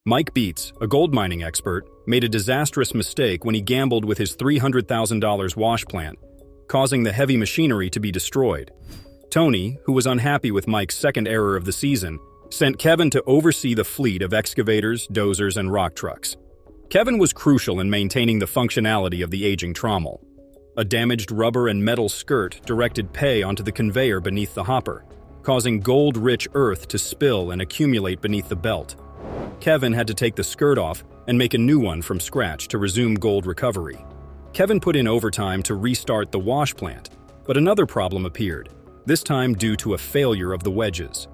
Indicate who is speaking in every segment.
Speaker 1: Mike Beats, a gold mining expert, made a disastrous mistake when he gambled with his $300,000 wash plant, causing the heavy machinery to be destroyed. Tony, who was unhappy with Mike's second error of the season, sent Kevin to oversee the fleet of excavators, dozers, and rock trucks. Kevin was crucial in maintaining the functionality of the aging trommel. A damaged rubber and metal skirt directed pay onto the conveyor beneath the hopper, causing gold-rich earth to spill and accumulate beneath the belt. Kevin had to take the skirt off and make a new one from scratch to resume gold recovery. Kevin put in overtime to restart the wash plant, but another problem appeared, this time due to a failure of the wedges.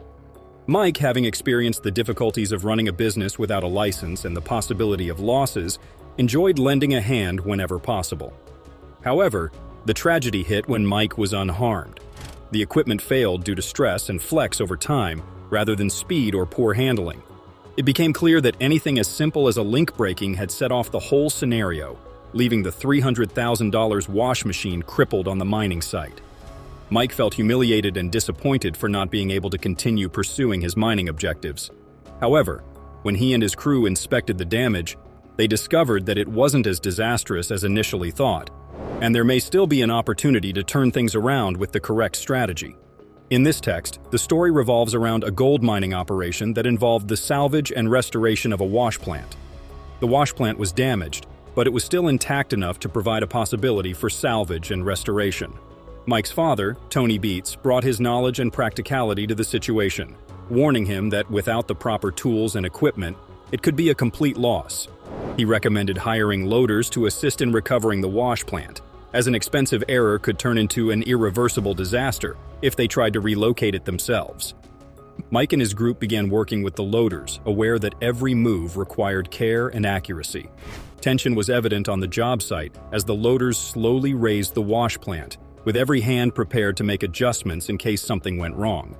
Speaker 1: Mike, having experienced the difficulties of running a business without a license and the possibility of losses, enjoyed lending a hand whenever possible. However, the tragedy hit when Mike was unharmed. The equipment failed due to stress and flex over time, rather than speed or poor handling. It became clear that anything as simple as a link breaking had set off the whole scenario, leaving the $300,000 wash machine crippled on the mining site. Mike felt humiliated and disappointed for not being able to continue pursuing his mining objectives. However, when he and his crew inspected the damage, they discovered that it wasn't as disastrous as initially thought, and there may still be an opportunity to turn things around with the correct strategy. In this text, the story revolves around a gold mining operation that involved the salvage and restoration of a wash plant. The wash plant was damaged, but it was still intact enough to provide a possibility for salvage and restoration. Mike's father, Tony Beats, brought his knowledge and practicality to the situation, warning him that without the proper tools and equipment, it could be a complete loss. He recommended hiring loaders to assist in recovering the wash plant, as an expensive error could turn into an irreversible disaster if they tried to relocate it themselves. Mike and his group began working with the loaders, aware that every move required care and accuracy. Tension was evident on the job site as the loaders slowly raised the wash plant, with every hand prepared to make adjustments in case something went wrong.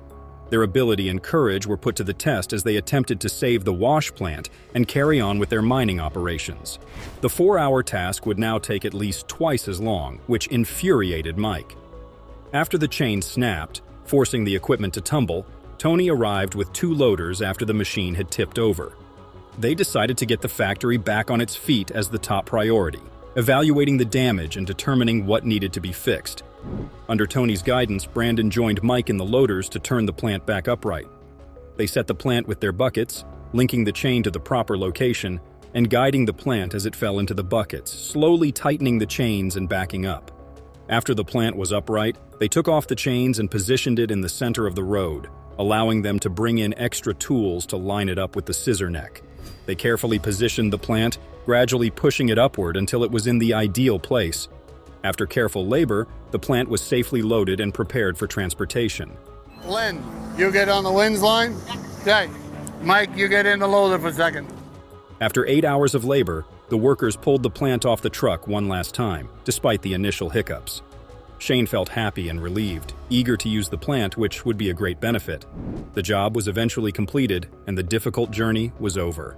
Speaker 1: Their ability and courage were put to the test as they attempted to save the wash plant and carry on with their mining operations. The 4-hour task would now take at least twice as long, which infuriated Mike. After the chain snapped, forcing the equipment to tumble, Tony arrived with 2 loaders after the machine had tipped over. They decided to get the factory back on its feet as the top priority, evaluating the damage and determining what needed to be fixed. Under Tony's guidance, Brandon joined Mike in the loaders to turn the plant back upright. They set the plant with their buckets, linking the chain to the proper location, and guiding the plant as it fell into the buckets, slowly tightening the chains and backing up. After the plant was upright, they took off the chains and positioned it in the center of the road, allowing them to bring in extra tools to line it up with the scissor neck. They carefully positioned the plant, gradually pushing it upward until it was in the ideal place. After careful labor, the plant was safely loaded and prepared for transportation.
Speaker 2: Lynn, you get on the Lynn's line? Okay. Mike, you get in the loader for a second.
Speaker 1: After 8 hours of labor, the workers pulled the plant off the truck one last time, despite the initial hiccups. Shane felt happy and relieved, eager to use the plant, which would be a great benefit. The job was eventually completed, and the difficult journey was over.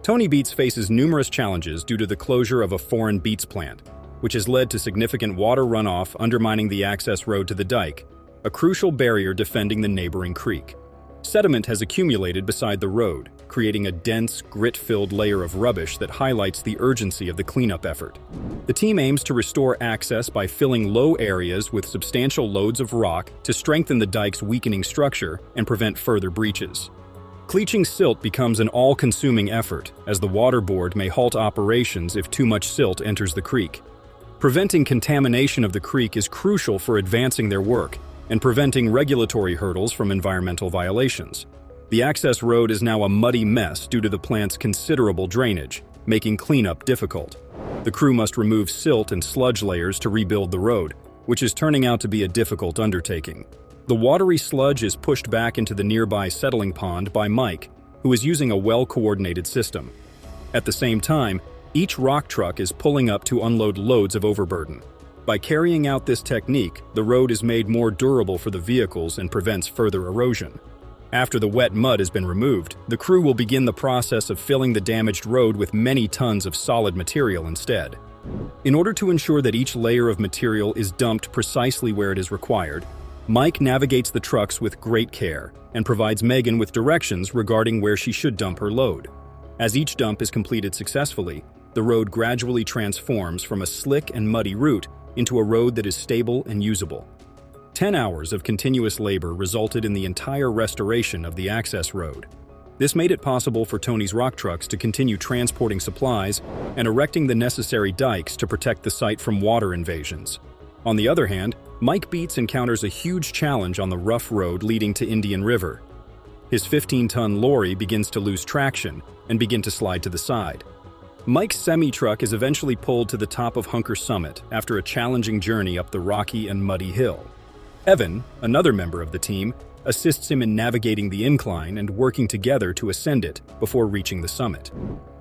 Speaker 1: Tony Beats faces numerous challenges due to the closure of a foreign beets plant, which has led to significant water runoff undermining the access road to the dike, a crucial barrier defending the neighboring creek. Sediment has accumulated beside the road, creating a dense, grit-filled layer of rubbish that highlights the urgency of the cleanup effort. The team aims to restore access by filling low areas with substantial loads of rock to strengthen the dike's weakening structure and prevent further breaches. Cleaching silt becomes an all-consuming effort, as the water board may halt operations if too much silt enters the creek. Preventing contamination of the creek is crucial for advancing their work and preventing regulatory hurdles from environmental violations. The access road is now a muddy mess due to the plant's considerable drainage, making cleanup difficult. The crew must remove silt and sludge layers to rebuild the road, which is turning out to be a difficult undertaking. The watery sludge is pushed back into the nearby settling pond by Mike, who is using a well-coordinated system. At the same time, each rock truck is pulling up to unload loads of overburden. By carrying out this technique, the road is made more durable for the vehicles and prevents further erosion. After the wet mud has been removed, the crew will begin the process of filling the damaged road with many tons of solid material instead. In order to ensure that each layer of material is dumped precisely where it is required, Mike navigates the trucks with great care and provides Megan with directions regarding where she should dump her load. As each dump is completed successfully, the road gradually transforms from a slick and muddy route into a road that is stable and usable. 10 hours of continuous labor resulted in the entire restoration of the access road. This made it possible for Tony's rock trucks to continue transporting supplies and erecting the necessary dikes to protect the site from water invasions. On the other hand, Mike Beats encounters a huge challenge on the rough road leading to Indian River. His 15-ton lorry begins to lose traction and begin to slide to the side. Mike's semi-truck is eventually pulled to the top of Hunker Summit after a challenging journey up the rocky and muddy hill. Evan, another member of the team, assists him in navigating the incline and working together to ascend it before reaching the summit.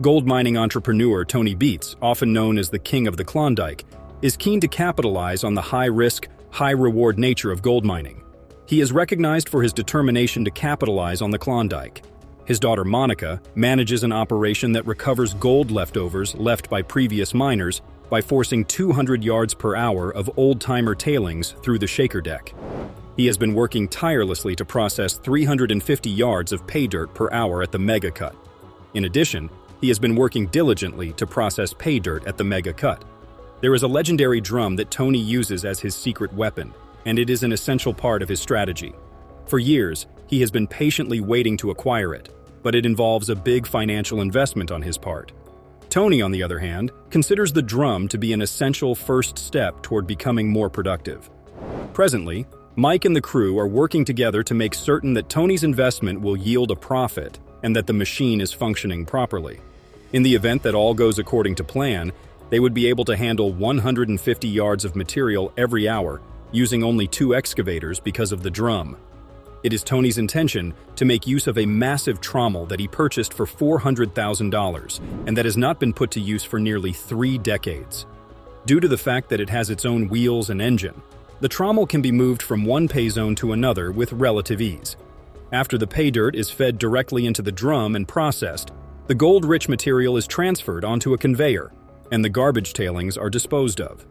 Speaker 1: Gold mining entrepreneur Tony Beats, often known as the King of the Klondike, is keen to capitalize on the high-risk, high-reward nature of gold mining. He is recognized for his determination to capitalize on the Klondike. His daughter Monica manages an operation that recovers gold leftovers left by previous miners by forcing 200 yards per hour of old-timer tailings through the shaker deck. He has been working tirelessly to process 350 yards of pay dirt per hour at the Mega Cut. In addition, he has been working diligently to process pay dirt at the Mega Cut. There is a legendary drum that Tony uses as his secret weapon, and it is an essential part of his strategy. For years, he has been patiently waiting to acquire it, but it involves a big financial investment on his part. Tony, on the other hand, considers the drum to be an essential first step toward becoming more productive. Presently, Mike and the crew are working together to make certain that Tony's investment will yield a profit and that the machine is functioning properly. In the event that all goes according to plan, they would be able to handle 150 yards of material every hour using only 2 excavators because of the drum. It is Tony's intention to make use of a massive trommel that he purchased for $400,000 and that has not been put to use for nearly 3 decades. Due to the fact that it has its own wheels and engine, the trommel can be moved from one pay zone to another with relative ease. After the pay dirt is fed directly into the drum and processed, the gold-rich material is transferred onto a conveyor, and the garbage tailings are disposed of.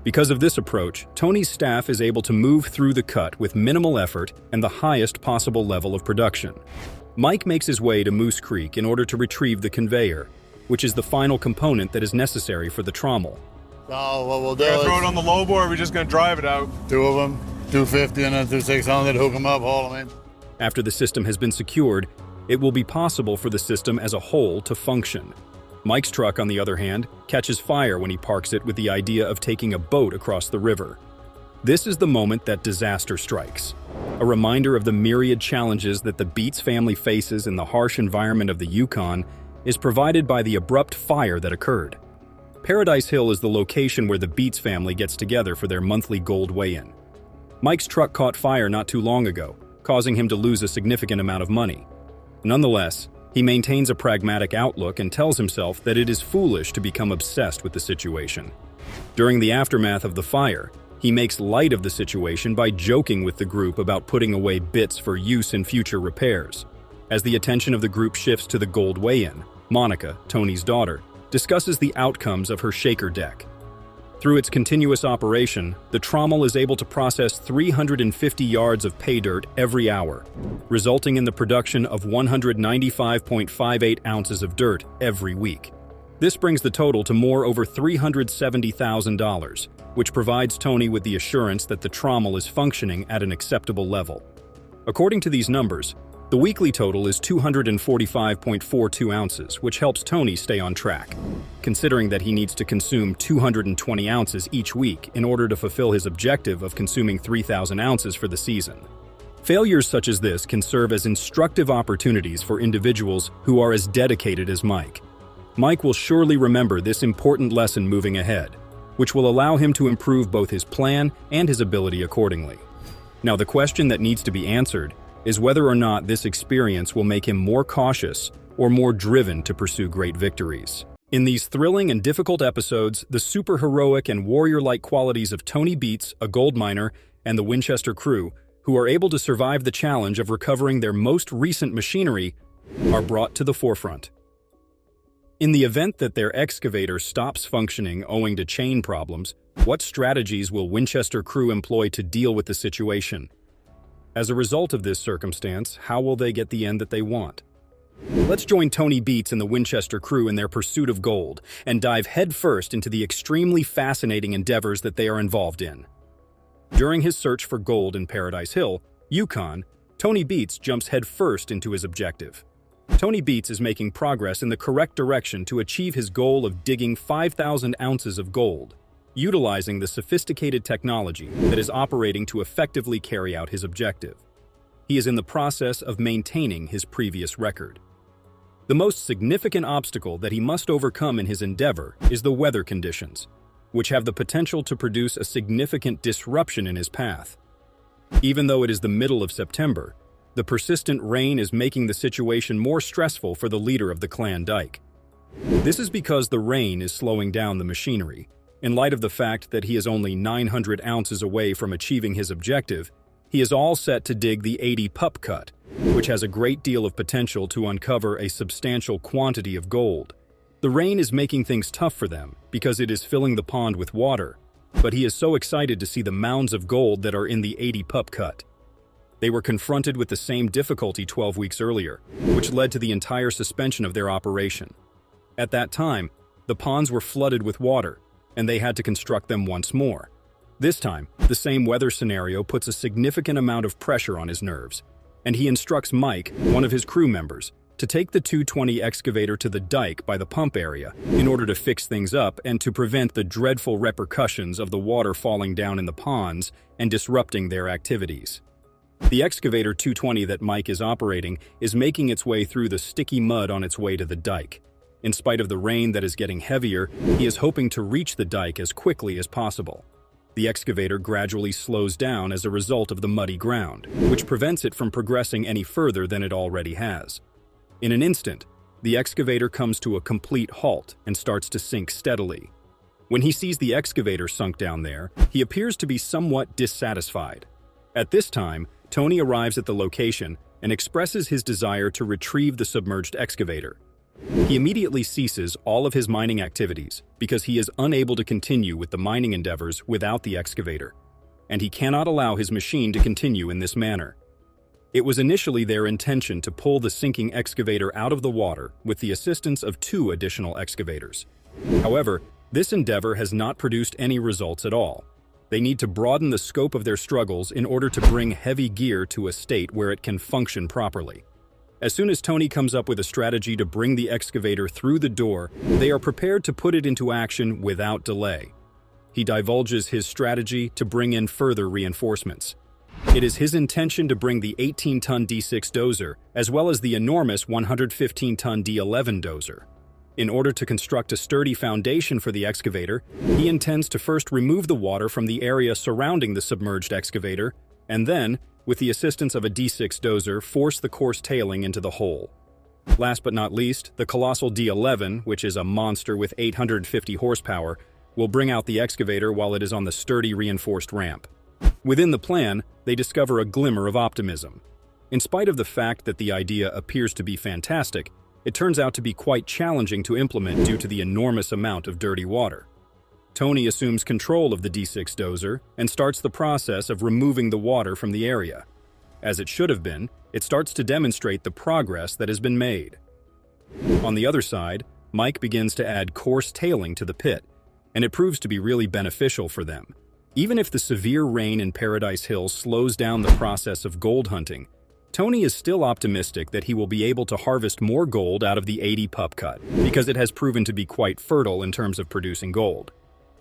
Speaker 1: Because of this approach, Tony's staff is able to move through the cut with minimal effort and the highest possible level of production. Mike makes his way to Moose Creek in order to retrieve the conveyor, which is the final component that is necessary for the trommel.
Speaker 2: So what we'll do
Speaker 3: We're gonna
Speaker 2: is
Speaker 3: throw it on the low board, or we're just gonna drive it out?
Speaker 2: 2 of them, 250 and then 2600, hook them up, haul them in.
Speaker 1: After the system has been secured, it will be possible for the system as a whole to function. Mike's truck, on the other hand, catches fire when he parks it with the idea of taking a boat across the river. This is the moment that disaster strikes. A reminder of the myriad challenges that the Beats family faces in the harsh environment of the Yukon is provided by the abrupt fire that occurred. Paradise Hill is the location where the Beats family gets together for their monthly gold weigh-in. Mike's truck caught fire not too long ago, causing him to lose a significant amount of money. Nonetheless, he maintains a pragmatic outlook and tells himself that it is foolish to become obsessed with the situation. During the aftermath of the fire, he makes light of the situation by joking with the group about putting away bits for use in future repairs. As the attention of the group shifts to the gold weigh-in, Monica, Tony's daughter, discusses the outcomes of her shaker deck. Through its continuous operation, the trommel is able to process 350 yards of pay dirt every hour, resulting in the production of 195.58 ounces of dirt every week. This brings the total to over $370,000, which provides Tony with the assurance that the trommel is functioning at an acceptable level. According to these numbers, the weekly total is 245.42 ounces, which helps Tony stay on track, considering that he needs to consume 220 ounces each week in order to fulfill his objective of consuming 3,000 ounces for the season. Failures such as this can serve as instructive opportunities for individuals who are as dedicated as Mike. Mike will surely remember this important lesson moving ahead, which will allow him to improve both his plan and his ability accordingly. Now, the question that needs to be answered is whether or not this experience will make him more cautious or more driven to pursue great victories. In these thrilling and difficult episodes, the superheroic and warrior-like qualities of Tony Beats, a gold miner, and the Winchester crew, who are able to survive the challenge of recovering their most recent machinery, are brought to the forefront. In the event that their excavator stops functioning owing to chain problems, what strategies will Winchester crew employ to deal with the situation? As a result of this circumstance, how will they get the end that they want? Let's join Tony Beets and the Winchester crew in their pursuit of gold and dive headfirst into the extremely fascinating endeavors that they are involved in. During his search for gold in Paradise Hill, Yukon, Tony Beets jumps headfirst into his objective. Tony Beets is making progress in the correct direction to achieve his goal of digging 5,000 ounces of gold, utilizing the sophisticated technology that is operating to effectively carry out his objective. He is in the process of maintaining his previous record. The most significant obstacle that he must overcome in his endeavor is the weather conditions, which have the potential to produce a significant disruption in his path. Even though it is the middle of September, the persistent rain is making the situation more stressful for the leader of the clan Dyke. This is because the rain is slowing down the machinery. In light of the fact that he is only 900 ounces away from achieving his objective, he is all set to dig the 80 pup cut, which has a great deal of potential to uncover a substantial quantity of gold. The rain is making things tough for them because it is filling the pond with water, but he is so excited to see the mounds of gold that are in the 80 pup cut. They were confronted with the same difficulty 12 weeks earlier, which led to the entire suspension of their operation. At that time, the ponds were flooded with water, and they had to construct them once more. This time, the same weather scenario puts a significant amount of pressure on his nerves, and he instructs Mike, one of his crew members, to take the 220 excavator to the dike by the pump area in order to fix things up and to prevent the dreadful repercussions of the water falling down in the ponds and disrupting their activities. The excavator 220 that Mike is operating is making its way through the sticky mud on its way to the dike. In spite of the rain that is getting heavier, he is hoping to reach the dike as quickly as possible. The excavator gradually slows down as a result of the muddy ground, which prevents it from progressing any further than it already has. In an instant, the excavator comes to a complete halt and starts to sink steadily. When he sees the excavator sunk down there, he appears to be somewhat dissatisfied. At this time, Tony arrives at the location and expresses his desire to retrieve the submerged excavator. He immediately ceases all of his mining activities because he is unable to continue with the mining endeavors without the excavator, and he cannot allow his machine to continue in this manner. It was initially their intention to pull the sinking excavator out of the water with the assistance of 2 additional excavators. However, this endeavor has not produced any results at all. They need to broaden the scope of their struggles in order to bring heavy gear to a state where it can function properly. As soon as Tony comes up with a strategy to bring the excavator through the door, they are prepared to put it into action without delay. He divulges his strategy to bring in further reinforcements. It is his intention to bring the 18-ton D6 dozer, as well as the enormous 115-ton D11 dozer. In order to construct a sturdy foundation for the excavator, he intends to first remove the water from the area surrounding the submerged excavator, and then, with the assistance of a D6 dozer, force the coarse tailing into the hole. Last but not least, the colossal D11, which is a monster with 850 horsepower, will bring out the excavator while it is on the sturdy reinforced ramp. Within the plan, they discover a glimmer of optimism. In spite of the fact that the idea appears to be fantastic, it turns out to be quite challenging to implement due to the enormous amount of dirty water. Tony assumes control of the D6 dozer and starts the process of removing the water from the area. As it should have been, it starts to demonstrate the progress that has been made. On the other side, Mike begins to add coarse tailing to the pit, and it proves to be really beneficial for them. Even if the severe rain in Paradise Hill slows down the process of gold hunting, Tony is still optimistic that he will be able to harvest more gold out of the 80 pup cut, because it has proven to be quite fertile in terms of producing gold.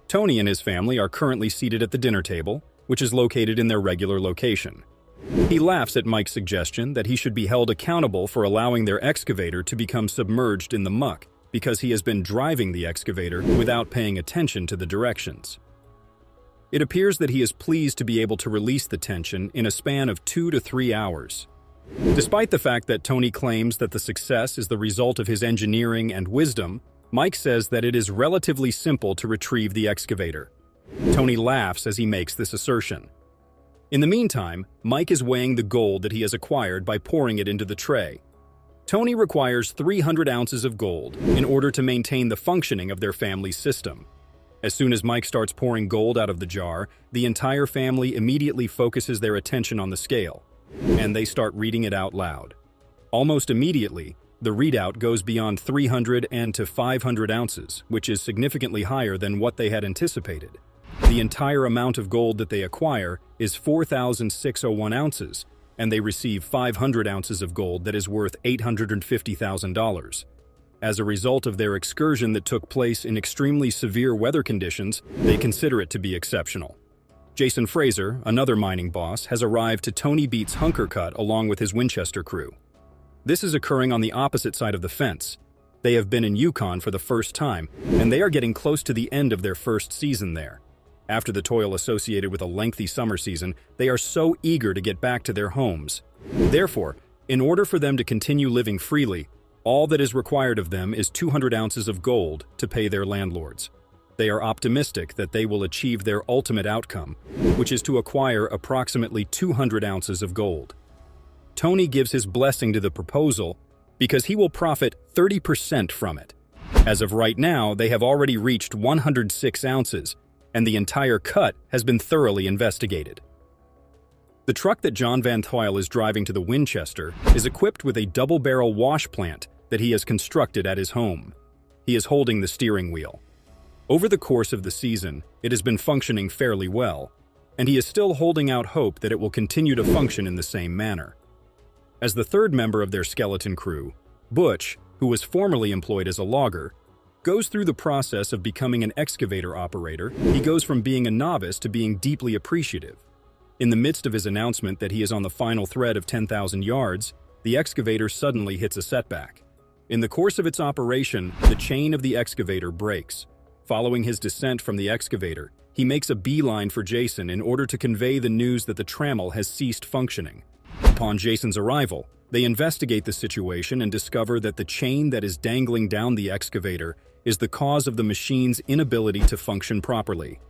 Speaker 1: Tony and his family are currently seated at the dinner table, which is located in their regular location. He laughs at Mike's suggestion that he should be held accountable for allowing their excavator to become submerged in the muck, because he has been driving the excavator without paying attention to the directions. It appears that he is pleased to be able to release the tension in a span of 2 to 3 hours. Despite the fact that Tony claims that the success is the result of his engineering and wisdom, Mike says that it is relatively simple to retrieve the excavator. Tony laughs as he makes this assertion. In the meantime, Mike is weighing the gold that he has acquired by pouring it into the tray. Tony requires 300 ounces of gold in order to maintain the functioning of their family's system. As soon as Mike starts pouring gold out of the jar, the entire family immediately focuses their attention on the scale, and they start reading it out loud. Almost immediately, The readout goes beyond 300 and to 500 ounces, which is significantly higher than what they had anticipated. The entire amount of gold that they acquire is 4,601 ounces, and they receive 500 ounces of gold that is worth $850,000. As a result of their excursion that took place in extremely severe weather conditions, they consider it to be exceptional. Jason Fraser, another mining boss, has arrived to Tony Beat's Hunker Cut along with his Winchester crew. This is occurring on the opposite side of the fence. They have been in Yukon for the first time, and they are getting close to the end of their first season there. After the toil associated with a lengthy summer season, they are so eager to get back to their homes. Therefore, in order for them to continue living freely, all that is required of them is 200 ounces of gold to pay their landlords. They are optimistic that they will achieve their ultimate outcome, which is to acquire approximately 200 ounces of gold. Tony gives his blessing to the proposal because he will profit 30% from it. As of right now, they have already reached 106 ounces, and the entire cut has been thoroughly investigated. The truck that John Van Tuyl is driving to the Winchester is equipped with a double-barrel wash plant that he has constructed at his home. He is holding the steering wheel. Over the course of the season, it has been functioning fairly well, and he is still holding out hope that it will continue to function in the same manner. As the third member of their skeleton crew, Butch, who was formerly employed as a logger, goes through the process of becoming an excavator operator. He goes from being a novice to being deeply appreciative. In the midst of his announcement that he is on the final thread of 10,000 yards, the excavator suddenly hits a setback. In the course of its operation, the chain of the excavator breaks. Following his descent from the excavator, he makes a beeline for Jason in order to convey the news that the trammel has ceased functioning. Upon Jason's arrival, they investigate the situation and discover that the chain that is dangling down the excavator is the cause of the machine's inability to function properly.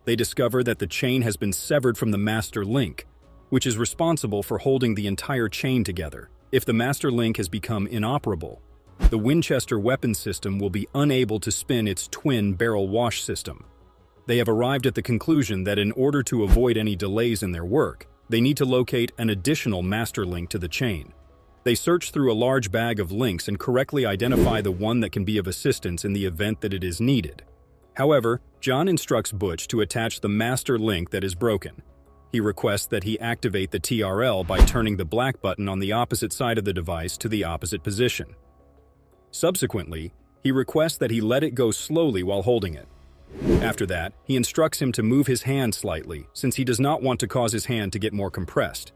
Speaker 1: They discover that the chain has been severed from the master link, which is responsible for holding the entire chain together. If the master link has become inoperable, the Winchester weapon system will be unable to spin its twin-barrel wash system. They have arrived at the conclusion that in order to avoid any delays in their work, they need to locate an additional master link to the chain. They search through a large bag of links and correctly identify the one that can be of assistance in the event that it is needed. However, John instructs Butch to attach the master link that is broken. He requests that he activate the TRL by turning the black button on the opposite side of the device to the opposite position. Subsequently, he requests that he let it go slowly while holding it. After that, he instructs him to move his hand slightly, since he does not want to cause his hand to get more compressed.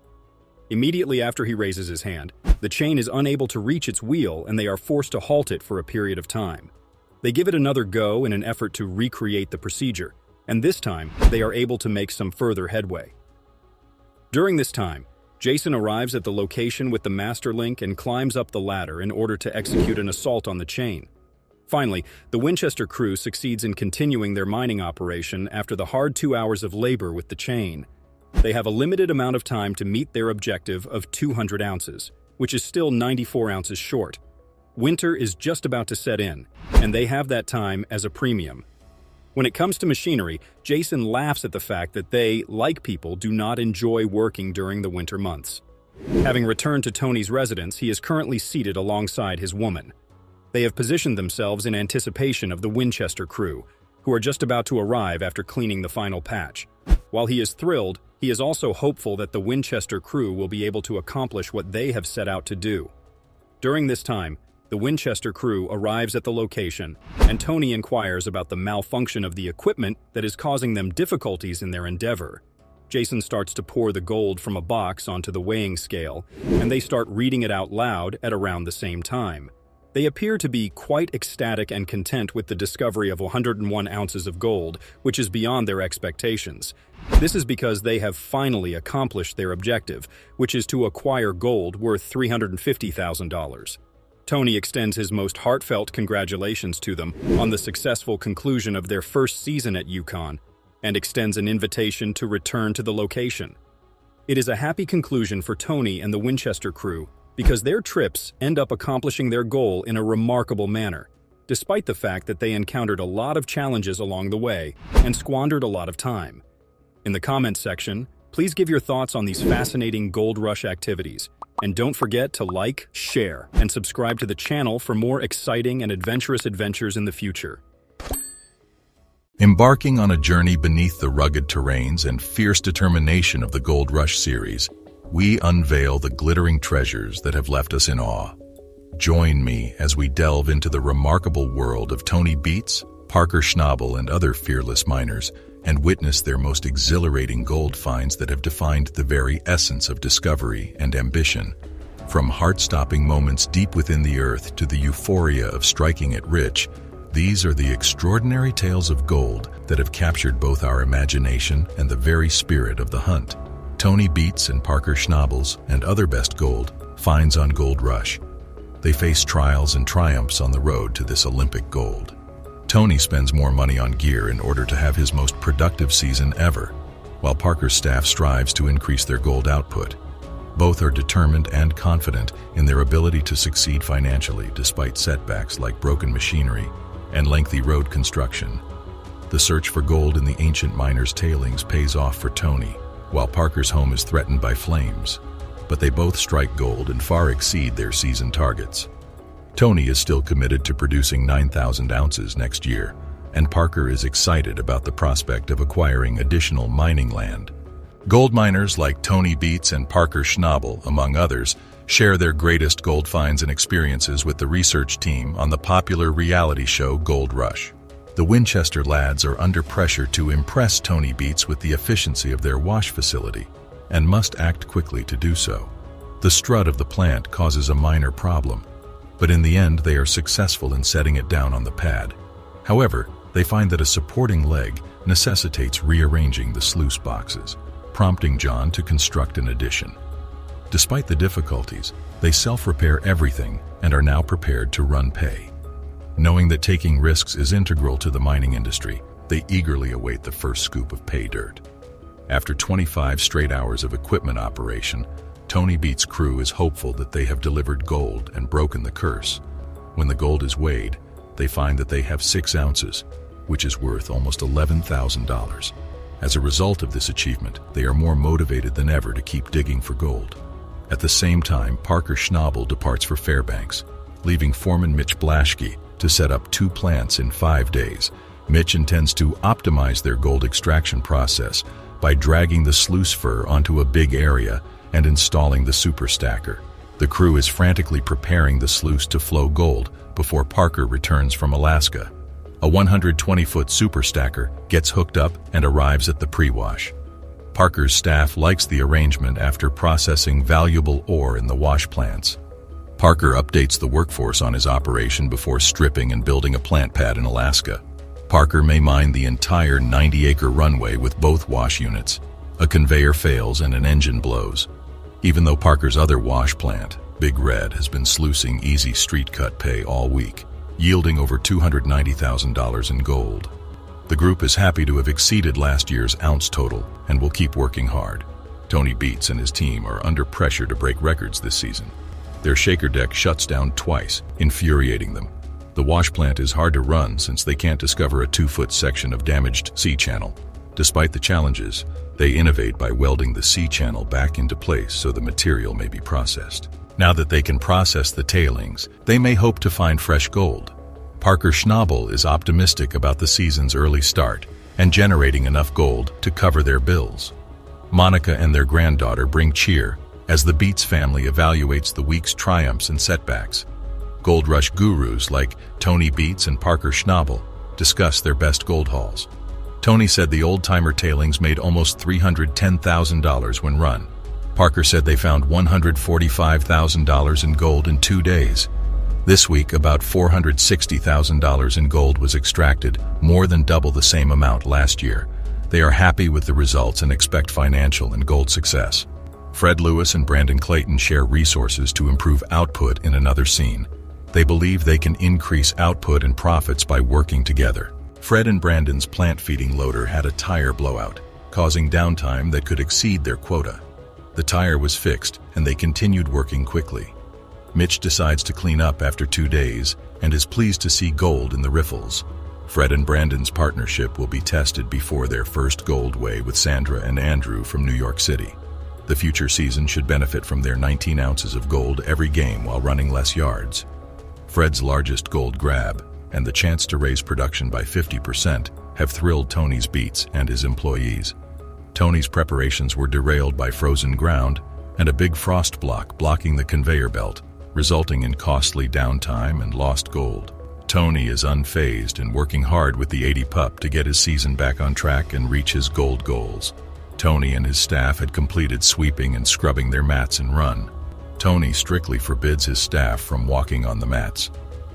Speaker 1: Immediately after he raises his hand, the chain is unable to reach its wheel and they are forced to halt it for a period of time. They give it another go in an effort to recreate the procedure, and this time, they are able to make some further headway. During this time, Jason arrives at the location with the master link and climbs up the ladder in order to execute an assault on the chain. Finally, the Winchester crew succeeds in continuing their mining operation after the hard 2 hours of labor with the chain. They have a limited amount of time to meet their objective of 200 ounces, which is still 94 ounces short. Winter is just about to set in, and they have that time as a premium. When it comes to machinery, Jason laughs at the fact that they, like people, do not enjoy working during the winter months. Having returned to Tony's residence, he is currently seated alongside his woman. They have positioned themselves in anticipation of the Winchester crew, who are just about to arrive after cleaning the final patch. While he is thrilled, he is also hopeful that the Winchester crew will be able to accomplish what they have set out to do. During this time, the Winchester crew arrives at the location, and Tony inquires about the malfunction of the equipment that is causing them difficulties in their endeavor. Jason starts to pour the gold from a box onto the weighing scale, and they start reading it out loud at around the same time. They appear to be quite ecstatic and content with the discovery of 101 ounces of gold, which is beyond their expectations. This is because they have finally accomplished their objective, which is to acquire gold worth $350,000. Tony extends his most heartfelt congratulations to them on the successful conclusion of their first season at Yukon, and extends an invitation to return to the location. It is a happy conclusion for Tony and the Winchester crew, because their trips end up accomplishing their goal in a remarkable manner, despite the fact that they encountered a lot of challenges along the way and squandered a lot of time. In the comments section, Please give your thoughts on these fascinating gold rush activities. And don't forget to like, share, and subscribe to the channel for more exciting and adventurous adventures in the future.
Speaker 4: Embarking on a journey beneath the rugged terrains and fierce determination of the Gold Rush series, we unveil the glittering treasures that have left us in awe. Join me as we delve into the remarkable world of Tony Beets, Parker Schnabel, and other fearless miners, and witness their most exhilarating gold finds that have defined the very essence of discovery and ambition. From heart-stopping moments deep within the earth to the euphoria of striking it rich, these are the extraordinary tales of gold that have captured both our imagination and the very spirit of the hunt. Tony Beets and Parker Schnabel's and other best gold finds on Gold Rush. They face trials and triumphs on the road to this Olympic gold. Tony spends more money on gear in order to have his most productive season ever, while Parker's staff strives to increase their gold output. Both are determined and confident in their ability to succeed financially despite setbacks like broken machinery and lengthy road construction. The search for gold in the ancient miners' tailings pays off for Tony, while Parker's home is threatened by flames. But they both strike gold and far exceed their season targets. Tony is still committed to producing 9,000 ounces next year, and Parker is excited about the prospect of acquiring additional mining land. Gold miners like Tony Beets and Parker Schnabel, among others, share their greatest gold finds and experiences with the research team on the popular reality show Gold Rush. The Winchester lads are under pressure to impress Tony Beets with the efficiency of their wash facility, and must act quickly to do so. The strut of the plant causes a minor problem, but in the end they are successful in setting it down on the pad. However, they find that a supporting leg necessitates rearranging the sluice boxes, prompting John to construct an addition. Despite the difficulties, they self-repair everything and are now prepared to run pay. Knowing that taking risks is integral to the mining industry, they eagerly await the first scoop of pay dirt. After 25 straight hours of equipment operation, Tony Beets' crew is hopeful that they have delivered gold and broken the curse. When the gold is weighed, they find that they have 6 ounces, which is worth almost $11,000. As a result of this achievement, they are more motivated than ever to keep digging for gold. At the same time, Parker Schnabel departs for Fairbanks, leaving foreman Mitch to set up 2 plants in 5 days. Mitch intends to optimize their gold extraction process by dragging the sluice fur onto a big area and installing the super stacker. The crew is frantically preparing the sluice to flow gold before Parker returns from Alaska. A 120-foot super stacker gets hooked up and arrives at the pre-wash. Parker's staff likes the arrangement after processing valuable ore in the wash plants. Parker updates the workforce on his operation before stripping and building a plant pad in Alaska. Parker may mine the entire 90-acre runway with both wash units. A conveyor fails and an engine blows. Even though Parker's other wash plant, Big Red, has been sluicing easy street cut pay all week, yielding over $290,000 in gold. The group is happy to have exceeded last year's ounce total and will keep working hard. Tony Beets and his team are under pressure to break records this season. Their shaker deck shuts down twice, infuriating them. The wash plant is hard to run since they can't discover a 2-foot section of damaged C-channel. Despite the challenges, they innovate by welding the C-channel back into place so the material may be processed. Now that they can process the tailings, they may hope to find fresh gold. Parker Schnabel is optimistic about the season's early start and generating enough gold to cover their bills. Monica and their granddaughter bring cheer as the Beets family evaluates the week's triumphs and setbacks. Gold Rush gurus like Tony Beets and Parker Schnabel discuss their best gold hauls. Tony said the old-timer tailings made almost $310,000 when run. Parker said they found $145,000 in gold in 2 days. This week, about $460,000 in gold was extracted, more than double the same amount last year. They are happy with the results and expect financial and gold success. Fred Lewis and Brandon Clayton share resources to improve output in another scene. They believe they can increase output and profits by working together. Fred and Brandon's plant feeding loader had a tire blowout, causing downtime that could exceed their quota. The tire was fixed, and they continued working quickly. Mitch decides to clean up after 2 days and is pleased to see gold in the riffles. Fred and Brandon's partnership will be tested before their first gold weigh with Sandra and Andrew from New York City. The future season should benefit from their 19 ounces of gold every game while running less yards. Fred's largest gold grab and the chance to raise production by 50% have thrilled Tony's beats and his employees. Tony's preparations were derailed by frozen ground and a big frost block blocking the conveyor belt, resulting in costly downtime and lost gold. Tony is unfazed and working hard with the 80 pup to get his season back on track and reach his gold goals. Tony and his staff had completed sweeping and scrubbing their mats and run. Tony strictly forbids his staff from walking on the mats.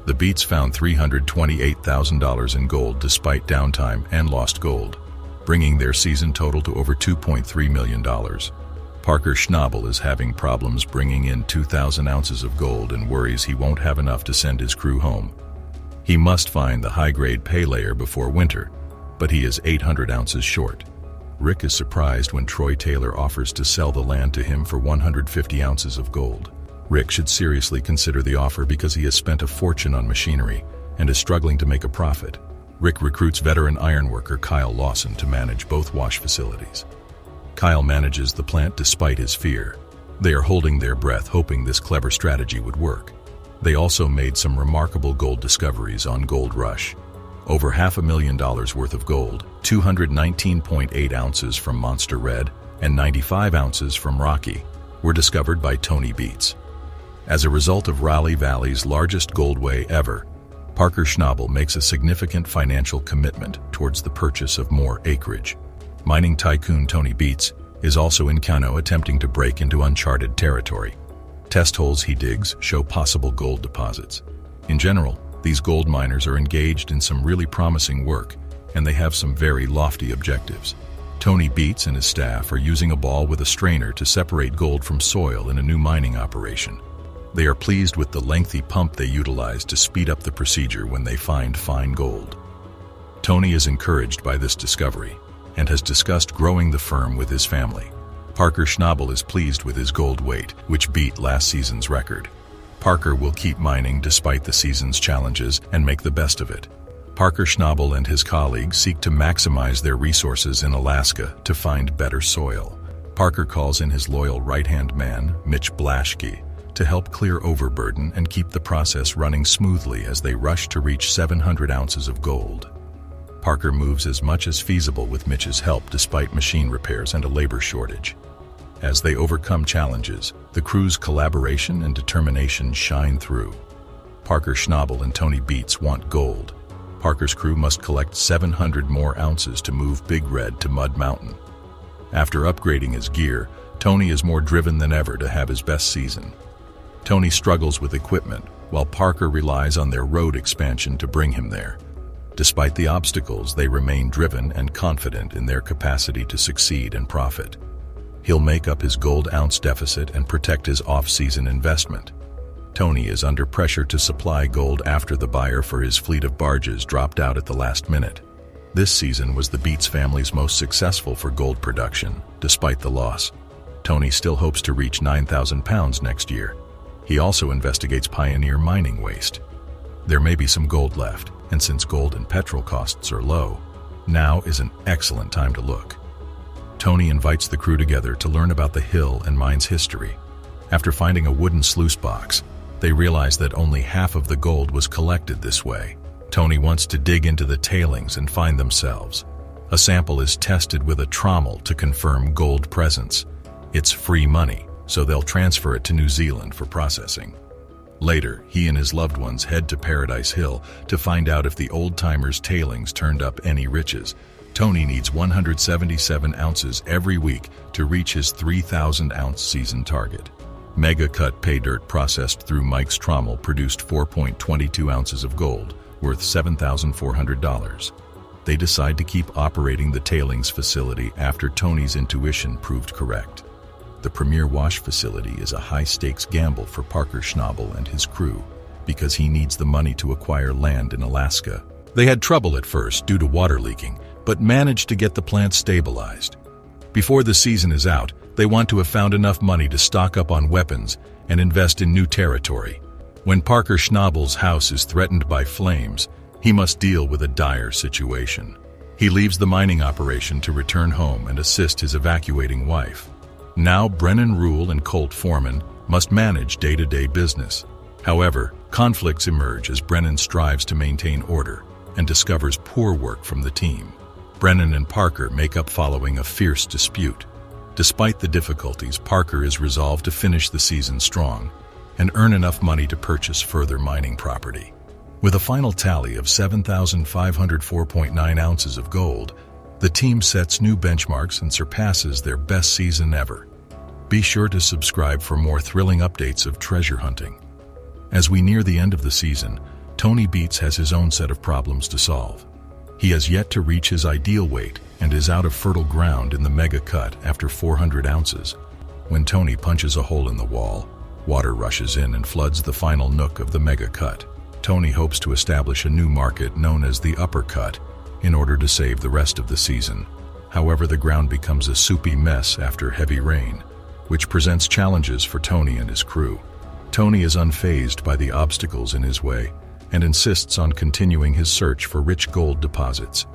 Speaker 4: The Beats found $328,000 in gold despite downtime and lost gold, bringing their season total to over $2.3 million. Parker Schnabel is having problems bringing in 2,000 ounces of gold and worries he won't have enough to send his crew home. He must find the high-grade pay layer before winter, but he is 800 ounces short. Rick is surprised when Troy Taylor offers to sell the land to him for 150 ounces of gold. Rick should seriously consider the offer because he has spent a fortune on machinery and is struggling to make a profit. Rick recruits veteran ironworker Kyle Lawson to manage both wash facilities. Kyle manages the plant despite his fear. They are holding their breath hoping this clever strategy would work. They also made some remarkable gold discoveries on Gold Rush. Over $500,000 worth of gold, 219.8 ounces from Monster Red and 95 ounces from Rocky, were discovered by Tony Beats. As a result of Raleigh Valley's largest gold weigh ever, Parker Schnabel makes a significant financial commitment towards the purchase of more acreage. Mining tycoon Tony Beats is also in Kano attempting to break into uncharted territory. Test holes he digs show possible gold deposits. In general, these gold miners are engaged in some really promising work, and they have some very lofty objectives. Tony Beats and his staff are using a ball with a strainer to separate gold from soil in a new mining operation. They are pleased with the lengthy pump they utilize to speed up the procedure when they find fine gold. Tony is encouraged by this discovery and has discussed growing the firm with his family. Parker Schnabel is pleased with his gold weight, which beat last season's record. Parker will keep mining despite the season's challenges and make the best of it. Parker Schnabel and his colleagues seek to maximize their resources in Alaska to find better soil. Parker calls in his loyal right-hand man, Mitch, to help clear overburden and keep the process running smoothly as they rush to reach 700 ounces of gold. Parker moves as much as feasible with Mitch's help despite machine repairs and a labor shortage. As they overcome challenges, the crew's collaboration and determination shine through. Parker Schnabel and Tony Beats want gold. Parker's crew must collect 700 more ounces to move Big Red to Mud Mountain. After upgrading his gear, Tony is more driven than ever to have his best season. Tony struggles with equipment, while Parker relies on their road expansion to bring him there. Despite the obstacles, they remain driven and confident in their capacity to succeed and profit. He'll make up his gold ounce deficit and protect his off-season investment. Tony is under pressure to supply gold after the buyer for his fleet of barges dropped out at the last minute. This season was the Beats family's most successful for gold production, despite the loss. Tony still hopes to reach 9,000 pounds next year. He also investigates pioneer mining waste. There may be some gold left, and since gold and petrol costs are low, now is an excellent time to look. Tony invites the crew together to learn about the hill and mine's history. After finding a wooden sluice box, they realize that only half of the gold was collected this way. Tony wants to dig into the tailings and find themselves. A sample is tested with a trommel to confirm gold presence. It's free money, so they'll transfer it to New Zealand for processing. Later, he and his loved ones head to Paradise Hill to find out if the old-timers' tailings turned up any riches. Tony needs 177 ounces every week to reach his 3,000-ounce season target. Mega-cut pay dirt processed through Mike's trommel produced 4.22 ounces of gold, worth $7,400. They decide to keep operating the tailings facility after Tony's intuition proved correct. The Premier Wash facility is a high-stakes gamble for Parker Schnabel and his crew because he needs the money to acquire land in Alaska. They had trouble at first due to water leaking, but managed to get the plant stabilized. Before the season is out, they want to have found enough money to stock up on weapons and invest in new territory. When Parker Schnabel's house is threatened by flames, He must deal with a dire situation. He leaves the mining operation to return home and assist his evacuating wife. Now Brennan Rule and Colt Foreman must manage day-to-day business. However, conflicts emerge as Brennan strives to maintain order and discovers poor work from the team. Brennan and Parker make up following a fierce dispute. Despite the difficulties, Parker is resolved to finish the season strong and earn enough money to purchase further mining property. With a final tally of 7,504.9 ounces of gold, the team sets new benchmarks and surpasses their best season ever. Be sure to subscribe for more thrilling updates of treasure hunting. As we near the end of the season, Tony Beats has his own set of problems to solve. He has yet to reach his ideal weight and is out of fertile ground in the mega cut after 400 ounces. When Tony punches a hole in the wall, water rushes in and floods the final nook of the mega cut. Tony hopes to establish a new market known as the upper cut in order to save the rest of the season. However, the ground becomes a soupy mess after heavy rain, which presents challenges for Tony and his crew. Tony is unfazed by the obstacles in his way and insists on continuing his search for rich gold deposits.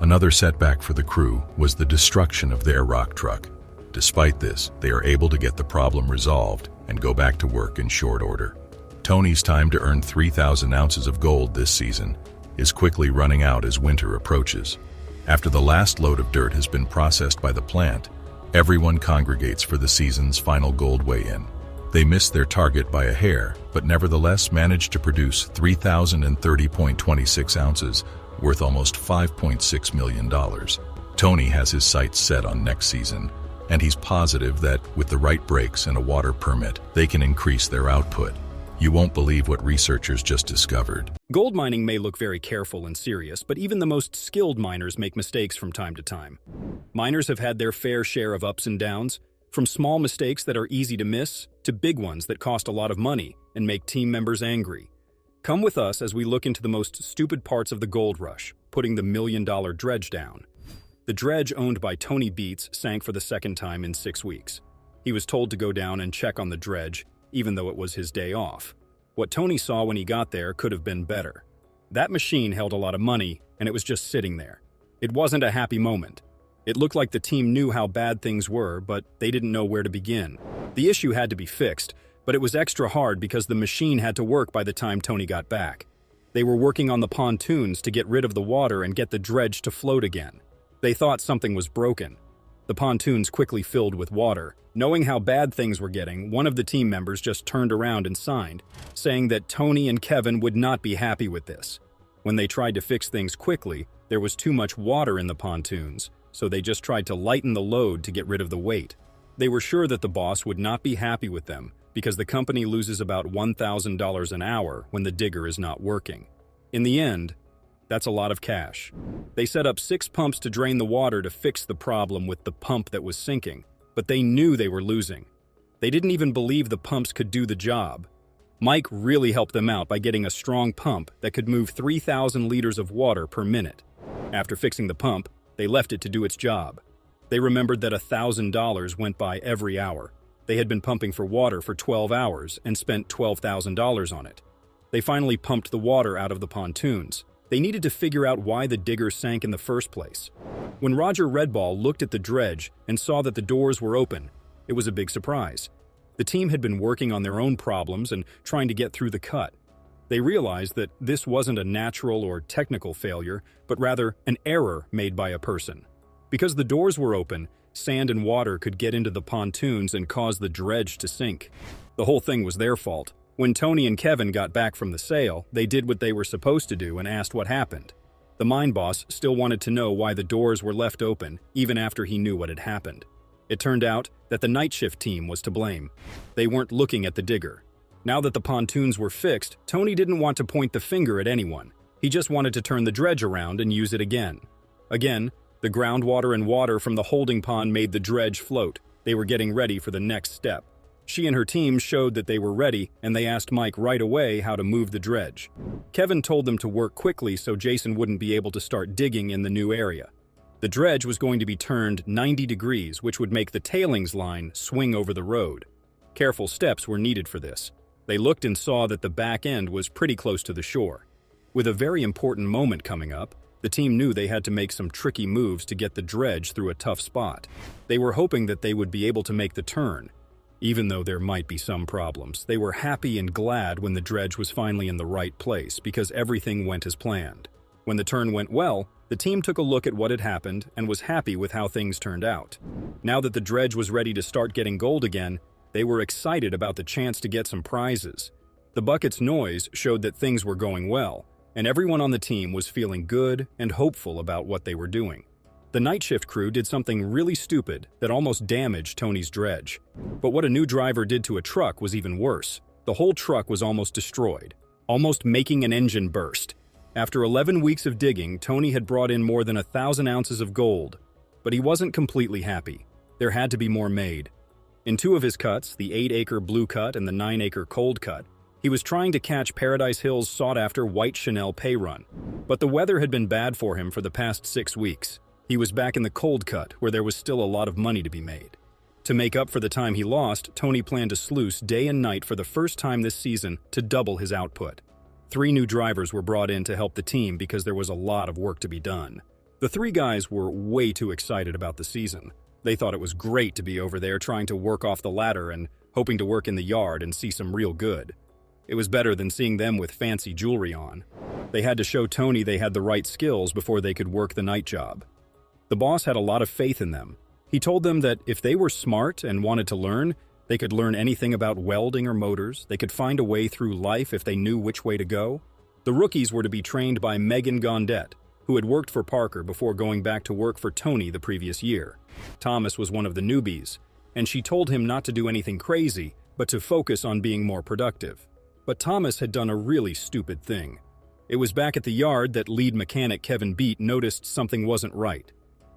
Speaker 4: Another setback for the crew was the destruction of their rock truck. Despite this, they are able to get the problem resolved and go back to work in short order. Tony's time to earn 3,000 ounces of gold this season is quickly running out as winter approaches. After the last load of dirt has been processed by the plant, everyone congregates for the season's final gold weigh-in. They missed their target by a hair, but nevertheless managed to produce 3,030.26 ounces, worth almost $5.6 million. Tony has his sights set on next season, and he's positive that, with the right brakes and a water permit, they can increase their output. You won't believe what researchers just discovered.
Speaker 1: Gold mining may look very careful and serious, but even the most skilled miners make mistakes from time to time. Miners have had their fair share of ups and downs, from small mistakes that are easy to miss to big ones that cost a lot of money and make team members angry. Come with us as we look into the most stupid parts of the gold rush, putting the million-dollar dredge down. The dredge owned by Tony Beats sank for the second time in 6 weeks. He was told to go down and check on the dredge, even though it was his day off. What Tony saw when he got there could have been better. That machine held a lot of money, and it was just sitting there. It wasn't a happy moment. It looked like the team knew how bad things were, but they didn't know where to begin. The issue had to be fixed, but it was extra hard because the machine had to work by the time Tony got back. They were working on the pontoons to get rid of the water and get the dredge to float again. They thought something was broken. The pontoons quickly filled with water. Knowing how bad things were getting, one of the team members just turned around and signed, saying that Tony and Kevin would not be happy with this. When they tried to fix things quickly, there was too much water in the pontoons, so they just tried to lighten the load to get rid of the weight. They were sure that the boss would not be happy with them because the company loses about $1,000 an hour when the digger is not working. In the end, that's a lot of cash. They set up 6 pumps to drain the water to fix the problem with the pump that was sinking, but they knew they were losing. They didn't even believe the pumps could do the job. Mike really helped them out by getting a strong pump that could move 3,000 liters of water per minute. After fixing the pump, they left it to do its job. They remembered that $1,000 went by every hour. They had been pumping for water for 12 hours and spent $12,000 on it. They finally pumped the water out of the pontoons. They needed to figure out why the digger sank in the first place. When Roger Redball looked at the dredge and saw that the doors were open, it was a big surprise. The team had been working on their own problems and trying to get through the cut. They realized that this wasn't a natural or technical failure, but rather an error made by a person. Because the doors were open, sand and water could get into the pontoons and cause the dredge to sink. The whole thing was their fault. When Tony and Kevin got back from the sale, they did what they were supposed to do and asked what happened. The mine boss still wanted to know why the doors were left open, even after he knew what had happened. It turned out that the night shift team was to blame. They weren't looking at the digger. Now that the pontoons were fixed, Tony didn't want to point the finger at anyone. He just wanted to turn the dredge around and use it again. Again, the groundwater and water from the holding pond made the dredge float. They were getting ready for the next step. She and her team showed that they were ready, and they asked Mike right away how to move the dredge. Kevin told them to work quickly so Jason wouldn't be able to start digging in the new area. The dredge was going to be turned 90 degrees, which would make the tailings line swing over the road. Careful steps were needed for this. They looked and saw that the back end was pretty close to the shore. With a very important moment coming up, the team knew they had to make some tricky moves to get the dredge through a tough spot. They were hoping that they would be able to make the turn. Even though there might be some problems, they were happy and glad when the dredge was finally in the right place because everything went as planned. When the turn went well, the team took a look at what had happened and was happy with how things turned out. Now that the dredge was ready to start getting gold again, they were excited about the chance to get some prizes. The bucket's noise showed that things were going well, and everyone on the team was feeling good and hopeful about what they were doing. The night shift crew did something really stupid that almost damaged Tony's dredge. But what a new driver did to a truck was even worse. The whole truck was almost destroyed, almost making an engine burst. After 11 weeks of digging, Tony had brought in more than 1,000 ounces of gold, but he wasn't completely happy. There had to be more made. In two of his cuts, the 8-acre blue cut and the 9-acre cold cut, he was trying to catch Paradise Hill's sought-after white Chanel pay run. But the weather had been bad for him for the past 6 weeks. He was back in the cold cut, where there was still a lot of money to be made. To make up for the time he lost, Tony planned to sluice day and night for the first time this season to double his output. 3 new drivers were brought in to help the team because there was a lot of work to be done. The 3 guys were way too excited about the season. They thought it was great to be over there trying to work off the ladder and hoping to work in the yard and see some real good. It was better than seeing them with fancy jewelry on. They had to show Tony they had the right skills before they could work the night job. The boss had a lot of faith in them. He told them that if they were smart and wanted to learn, they could learn anything about welding or motors. They could find a way through life if they knew which way to go. The rookies were to be trained by Megan Gondet, who had worked for Parker before going back to work for Tony the previous year. Thomas was one of the newbies, and she told him not to do anything crazy, but to focus on being more productive. But Thomas had done a really stupid thing. It was back at the yard that lead mechanic Kevin Beat noticed something wasn't right.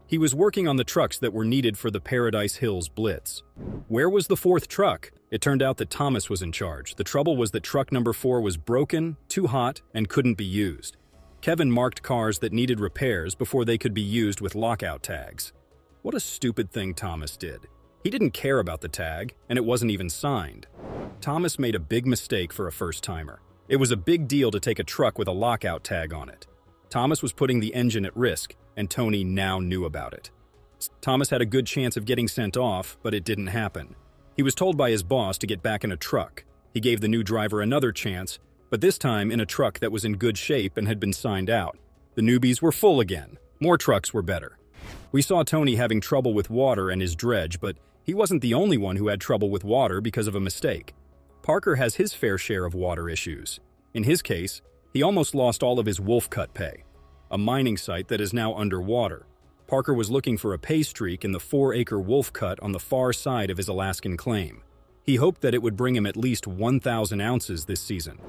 Speaker 1: He was working on the trucks that were needed for the Paradise Hills Blitz. Where was the 4th truck? It turned out that Thomas was in charge. The trouble was that truck number 4 was broken, too hot, and couldn't be used. Kevin marked cars that needed repairs before they could be used with lockout tags. What a stupid thing Thomas did. He didn't care about the tag, and it wasn't even signed. Thomas made a big mistake for a first-timer. It was a big deal to take a truck with a lockout tag on it. Thomas was putting the engine at risk, and Tony now knew about it. Thomas had a good chance of getting sent off, but it didn't happen. He was told by his boss to get back in a truck. He gave the new driver another chance, but this time in a truck that was in good shape and had been signed out. The newbies were full again. More trucks were better. We saw Tony having trouble with water and his dredge, but he wasn't the only one who had trouble with water because of a mistake. Parker has his fair share of water issues. In his case, he almost lost all of his wolf cut pay, a mining site that is now underwater. Parker was looking for a pay streak in the 4-acre wolf cut on the far side of his Alaskan claim. He hoped that it would bring him at least 1,000 ounces this season.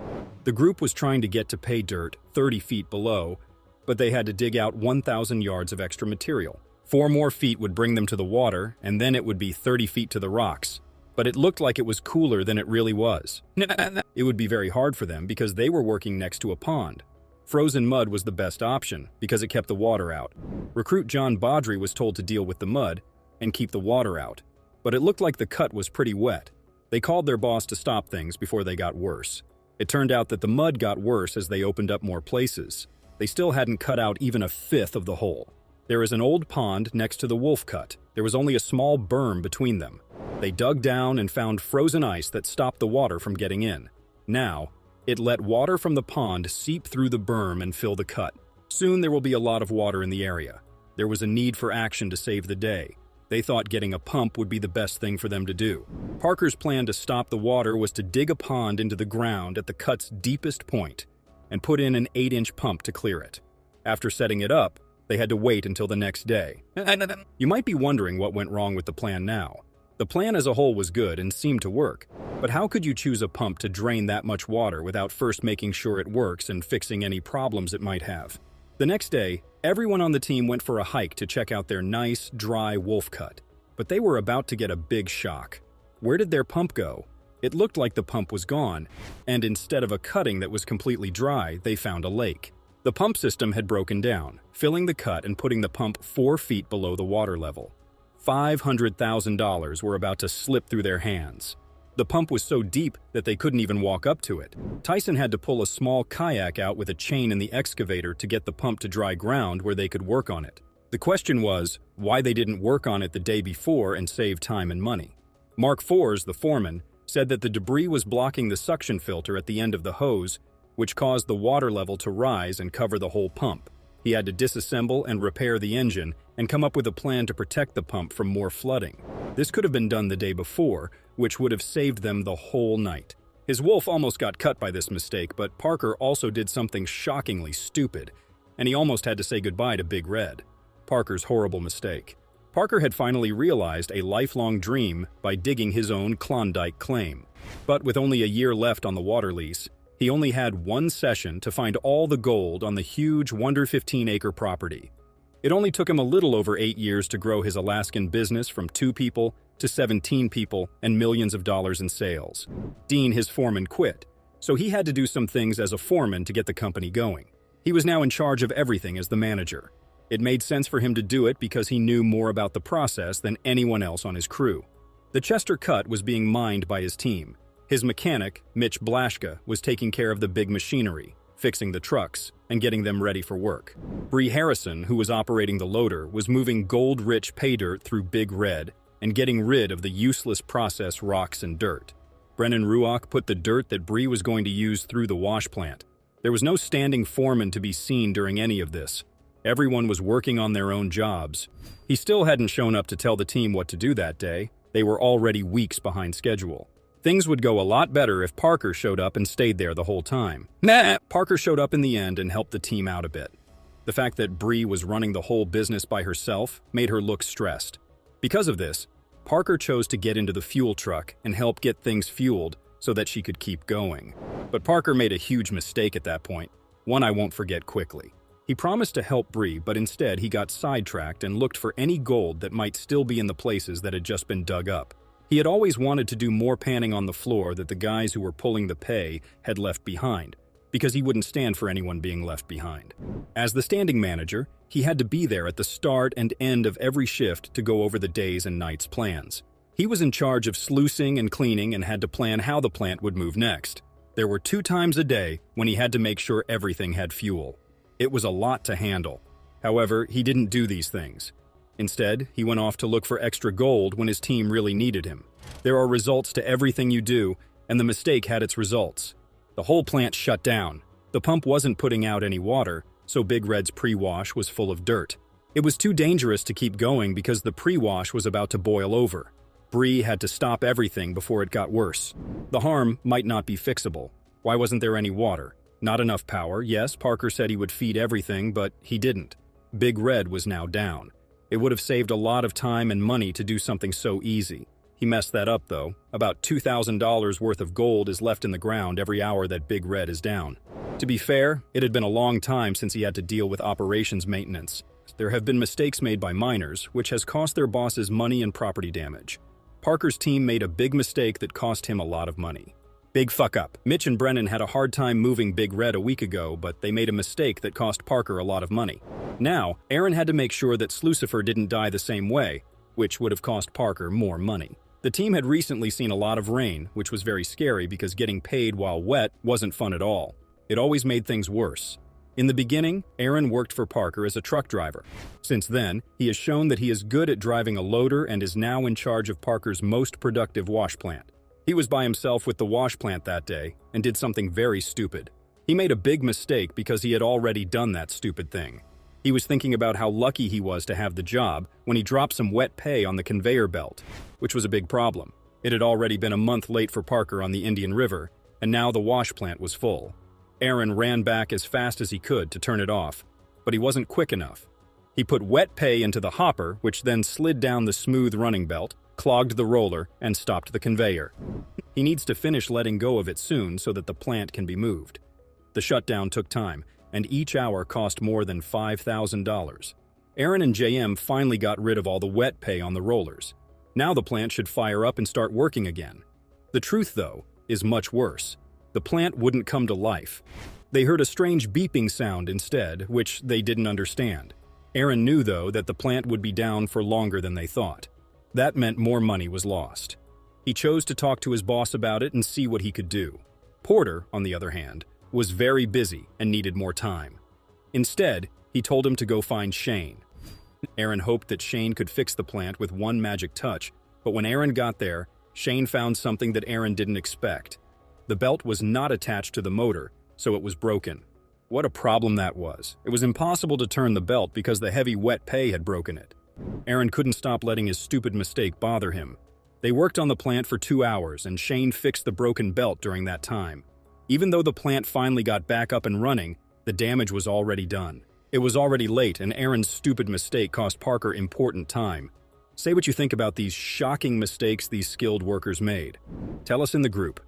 Speaker 1: The group was trying to get to pay dirt 30 feet below, but they had to dig out 1,000 yards of extra material. 4 more feet would bring them to the water, and then it would be 30 feet to the rocks. But it looked like it was cooler than it really was. It would be very hard for them because they were working next to a pond. Frozen mud was the best option because it kept the water out. Recruit John Baudry was told to deal with the mud and keep the water out. But it looked like the cut was pretty wet. They called their boss to stop things before they got worse. It turned out that the mud got worse as they opened up more places. They still hadn't cut out even a fifth of the hole. There is an old pond next to the wolf cut. There was only a small berm between them. They dug down and found frozen ice that stopped the water from getting in. Now, it let water from the pond seep through the berm and fill the cut. Soon there will be a lot of water in the area. There was a need for action to save the day. They thought getting a pump would be the best thing for them to do. Parker's plan to stop the water was to dig a pond into the ground at the cut's deepest point and put in an 8-inch pump to clear it. After setting it up, they had to wait until the next day. You might be wondering what went wrong with the plan now. The plan as a whole was good and seemed to work, but how could you choose a pump to drain that much water without first making sure it works and fixing any problems it might have? The next day, everyone on the team went for a hike to check out their nice, dry wolf cut, but they were about to get a big shock. Where did their pump go? It looked like the pump was gone, and instead of a cutting that was completely dry, they found a lake. The pump system had broken down, filling the cut and putting the pump 4 feet below the water level. $500,000 were about to slip through their hands. The pump was so deep that they couldn't even walk up to it. Tyson had to pull a small kayak out with a chain in the excavator to get the pump to dry ground where they could work on it. The question was why they didn't work on it the day before and save time and money. Mark Fors, the foreman, said that the debris was blocking the suction filter at the end of the hose, which caused the water level to rise and cover the whole pump. He had to disassemble and repair the engine and come up with a plan to protect the pump from more flooding. This could have been done the day before, which would have saved them the whole night. His wolf almost got cut by this mistake, but Parker also did something shockingly stupid, and he almost had to say goodbye to Big Red. Parker's horrible mistake. Parker had finally realized a lifelong dream by digging his own Klondike claim. But with only a year left on the water lease, he only had one session to find all the gold on the huge 115-acre property. It only took him a little over 8 years to grow his Alaskan business from 2 people to 17 people and millions of dollars in sales. Dean, his foreman, quit, so he had to do some things as a foreman to get the company going. He was now in charge of everything as the manager. It made sense for him to do it because he knew more about the process than anyone else on his crew. The Chester Cut was being mined by his team. His mechanic, Mitch, was taking care of the big machinery, fixing the trucks, and getting them ready for work. Bree Harrison, who was operating the loader, was moving gold-rich pay dirt through Big Red and getting rid of the useless process rocks and dirt. Brennan Ruock put the dirt that Bree was going to use through the wash plant. There was no standing foreman to be seen during any of this. Everyone was working on their own jobs. He still hadn't shown up to tell the team what to do that day. They were already weeks behind schedule. Things would go a lot better if Parker showed up and stayed there the whole time. Parker showed up in the end and helped the team out a bit. The fact that Bree was running the whole business by herself made her look stressed. Because of this, Parker chose to get into the fuel truck and help get things fueled so that she could keep going. But Parker made a huge mistake at that point, one I won't forget quickly. He promised to help Bree, but instead he got sidetracked and looked for any gold that might still be in the places that had just been dug up. He had always wanted to do more panning on the floor that the guys who were pulling the pay had left behind, because he wouldn't stand for anyone being left behind. As the standing manager, he had to be there at the start and end of every shift to go over the days and nights' plans. He was in charge of sluicing and cleaning and had to plan how the plant would move next. There were 2 times a day when he had to make sure everything had fuel. It was a lot to handle. However, he didn't do these things. Instead, he went off to look for extra gold when his team really needed him. There are results to everything you do, and the mistake had its results. The whole plant shut down. The pump wasn't putting out any water, so Big Red's pre-wash was full of dirt. It was too dangerous to keep going because the pre-wash was about to boil over. Bree had to stop everything before it got worse. The harm might not be fixable. Why wasn't there any water? Not enough power. Yes, Parker said he would feed everything, but he didn't. Big Red was now down. It would have saved a lot of time and money to do something so easy. He messed that up, though. About $2,000 worth of gold is left in the ground every hour that Big Red is down. To be fair, it had been a long time since he had to deal with operations maintenance. There have been mistakes made by miners, which has cost their bosses money and property damage. Parker's team made a big mistake that cost him a lot of money. Big fuck up. Mitch and Brennan had a hard time moving Big Red a week ago, but they made a mistake that cost Parker a lot of money. Now, Aaron had to make sure that Slucifer didn't die the same way, which would have cost Parker more money. The team had recently seen a lot of rain, which was very scary because getting paid while wet wasn't fun at all. It always made things worse. In the beginning, Aaron worked for Parker as a truck driver. Since then, he has shown that he is good at driving a loader and is now in charge of Parker's most productive wash plant. He was by himself with the wash plant that day and did something very stupid. He made a big mistake because he had already done that stupid thing. He was thinking about how lucky he was to have the job when he dropped some wet pay on the conveyor belt, which was a big problem. It had already been a month late for Parker on the Indian River, and now the wash plant was full. Aaron ran back as fast as he could to turn it off, but he wasn't quick enough. He put wet pay into the hopper, which then slid down the smooth running belt, clogged the roller, and stopped the conveyor. He needs to finish letting go of it soon so that the plant can be moved. The shutdown took time, and each hour cost more than $5,000. Aaron and JM finally got rid of all the wet pay on the rollers. Now the plant should fire up and start working again. The truth, though, is much worse. The plant wouldn't come to life. They heard a strange beeping sound instead, which they didn't understand. Aaron knew, though, that the plant would be down for longer than they thought. That meant more money was lost. He chose to talk to his boss about it and see what he could do. Porter, on the other hand, was very busy and needed more time. Instead, he told him to go find Shane. Aaron hoped that Shane could fix the plant with one magic touch, but when Aaron got there, Shane found something that Aaron didn't expect. The belt was not attached to the motor, so it was broken. What a problem that was. It was impossible to turn the belt because the heavy wet pay had broken it. Aaron couldn't stop letting his stupid mistake bother him. They worked on the plant for 2 hours, and Shane fixed the broken belt during that time. Even though the plant finally got back up and running, the damage was already done. It was already late, and Aaron's stupid mistake cost Parker important time. Say what you think about these shocking mistakes these skilled workers made. Tell us in the group.